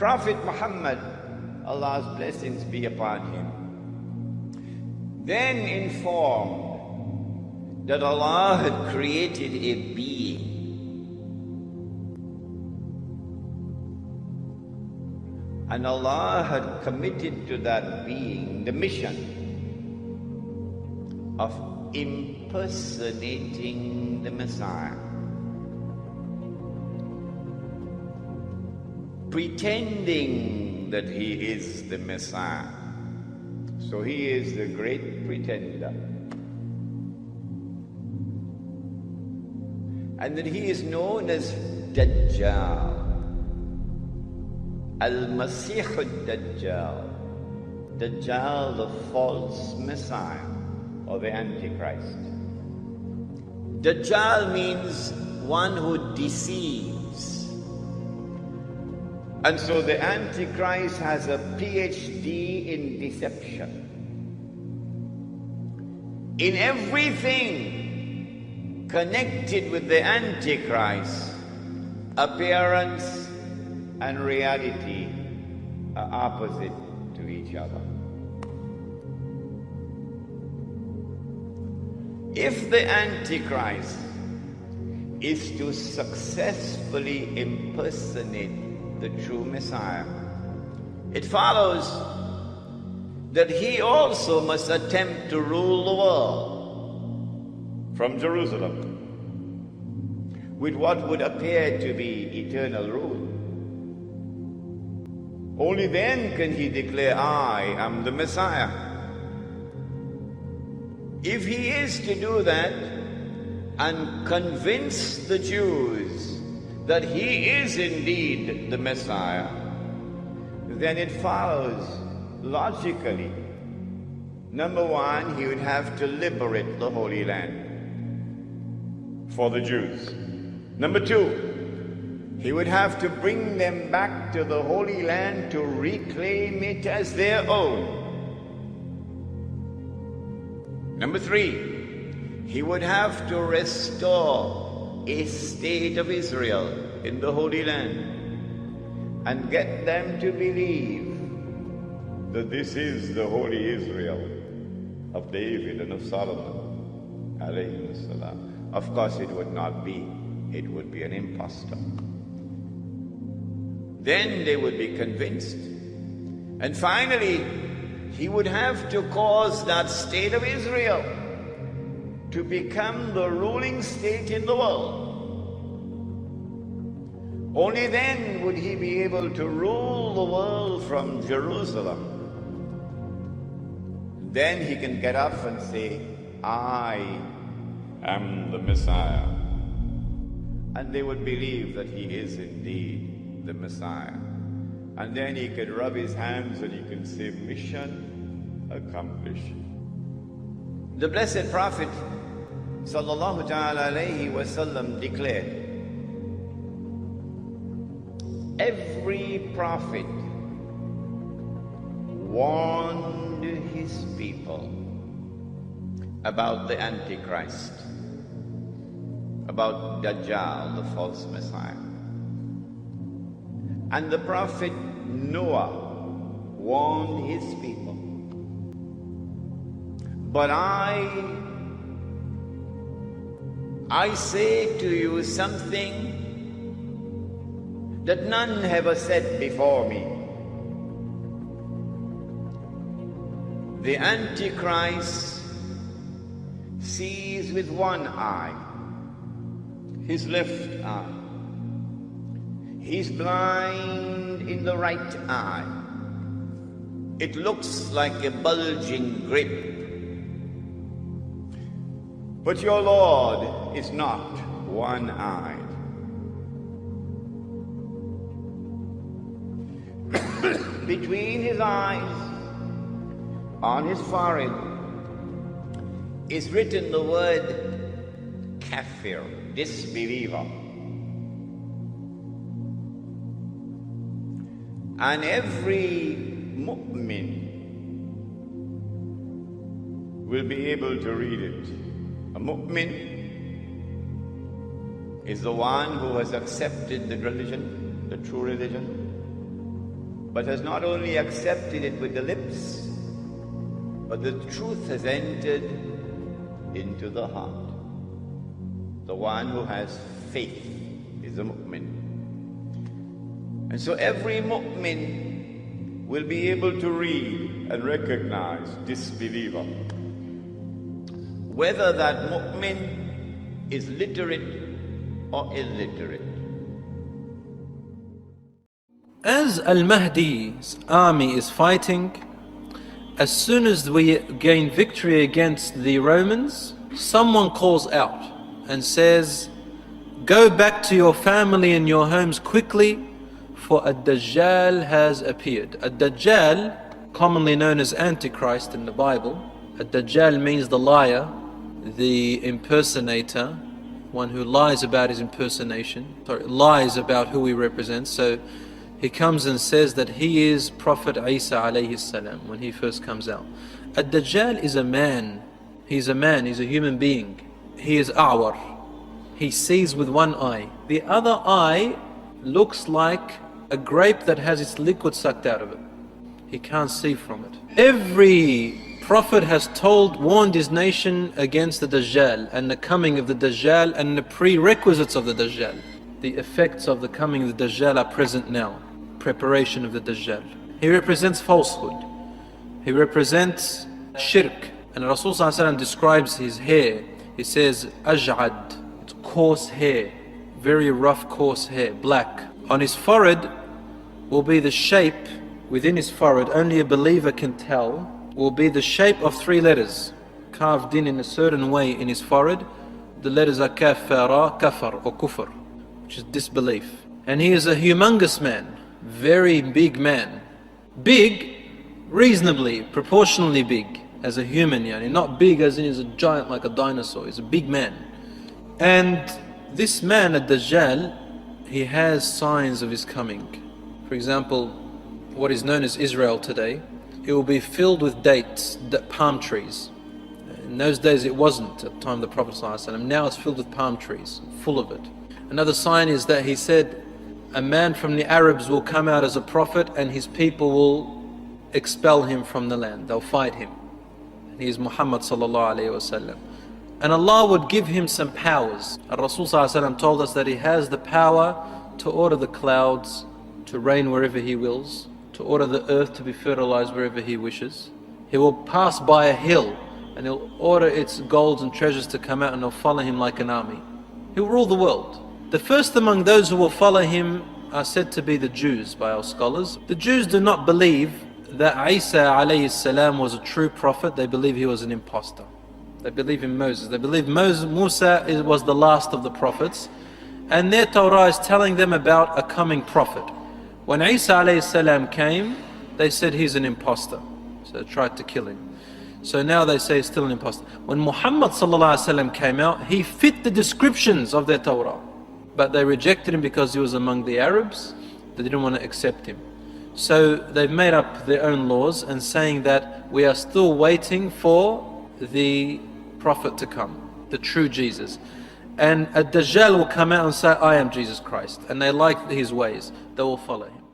Prophet Muhammad, Allah's blessings be upon him, then informed that Allah had created a being and Allah had committed to that being the mission of impersonating the Messiah, pretending that he is the Messiah. So he is the great pretender. And that he is known as Dajjal, al-masih ad-Dajjal, Dajjal, the false Messiah or the Antichrist. Dajjal means one who deceives. And so the Antichrist has a PhD in deception. In everything connected with the Antichrist, appearance and reality are opposite to each other. If the Antichrist is to successfully impersonate the true Messiah, it follows that he also must attempt to rule the world from Jerusalem with what would appear to be eternal rule. Only then can he declare, I am the Messiah. If he is to do that and convince the Jews that he is indeed the Messiah, then it follows logically, number one, he would have to liberate the Holy Land for the Jews. Number two, he would have to bring them back to the Holy Land to reclaim it as their own. Number three, he would have to restore a state of Israel in the Holy Land and get them to believe that this is the holy Israel of David and of Solomon, alayhi salam. Of course it would not be. It would be an impostor. Then they would be convinced. And finally, he would have to cause that state of Israel to become the ruling state in the world. Only then would he be able to rule the world from Jerusalem. Then he can get up and say, I am the Messiah. And they would believe that he is indeed the Messiah. And then he could rub his hands and he can say, mission accomplished. The blessed Prophet sallallahu ta'ala alayhi wasallam declared, every prophet warned his people about the Antichrist, about Dajjal, the false Messiah. And the prophet Noah warned his people. But I say to you something that none have said before me. The Antichrist sees with one eye, his left eye. He's blind in the right eye. It looks like a bulging grape. But your Lord is not one-eyed. Between his eyes, on his forehead, is written the word kafir, disbeliever. And every mu'min will be able to read it. A mu'min is the one who has accepted the religion, the true religion, but has not only accepted it with the lips, but the truth has entered into the heart. The one who has faith is a mu'min. And so every mu'min will be able to read and recognize disbeliever, whether that mu'min is literate or illiterate. As Al-Mahdi's army is fighting, as soon as we gain victory against the Romans, someone calls out and says, "Go back to your family and your homes quickly, for ad-Dajjal has appeared." Ad-Dajjal, commonly known as Antichrist in the Bible. Ad-Dajjal means the liar, the impersonator, one who lies about his impersonation, lies about who he represents. So he comes and says that he is Prophet Isa alayhi salam when he first comes out. Ad-Dajjal is a man. He's a man, he's a human being. He is a'war. He sees with one eye. The other eye looks like a grape that has its liquid sucked out of it. He can't see from it. Every prophet has warned his nation against the Dajjal and the coming of the Dajjal and the prerequisites of the Dajjal. The effects of the coming of the Dajjal are present now. Preparation of the Dajjal. He represents falsehood. He represents shirk. And Rasul ﷺ describes his hair. He says, aj'ad, it's coarse hair, very rough coarse hair, black. On his forehead will be the shape, within his forehead, only a believer can tell, will be the shape of 3 letters, carved in a certain way in his forehead. The letters are kafara, kafar or kufr, which is disbelief. And he is a humongous man, very big man. Big, reasonably, proportionally big as a human, yani. Not big as in he's a giant like a dinosaur, he's a big man. And this man, ad-Dajjal, he has signs of his coming. For example, what is known as Israel today, it will be filled with dates, palm trees. In those days it wasn't, at the time of the Prophet ﷺ. Now it's filled with palm trees, full of it. Another sign is that he said, a man from the Arabs will come out as a prophet and his people will expel him from the land. They'll fight him. And he is Muhammad sallallahu alayhi wasallam. And Allah would give him some powers. Rasul ﷺ told us that he has the power to order the clouds to rain wherever he wills, to order the earth to be fertilized wherever he wishes. He will pass by a hill and he'll order its golds and treasures to come out and they'll follow him like an army. He will rule the world. The first among those who will follow him are said to be the Jews by our scholars. The Jews do not believe that Isa alayhi salam was a true prophet. They believe he was an impostor. They believe in Moses. They believe Musa was the last of the prophets. And their Torah is telling them about a coming prophet. When Isa alayhi salam came, they said he's an impostor. So they tried to kill him. So now they say he's still an impostor. When Muhammad sallallahu alaihi wasallam came out, he fit the descriptions of their Torah. But they rejected him because he was among the Arabs. They didn't want to accept him. So they've made up their own laws and saying that we are still waiting for the prophet to come, the true Jesus. And a Dajjal will come out and say, I am Jesus Christ. And they like his ways. They will follow him.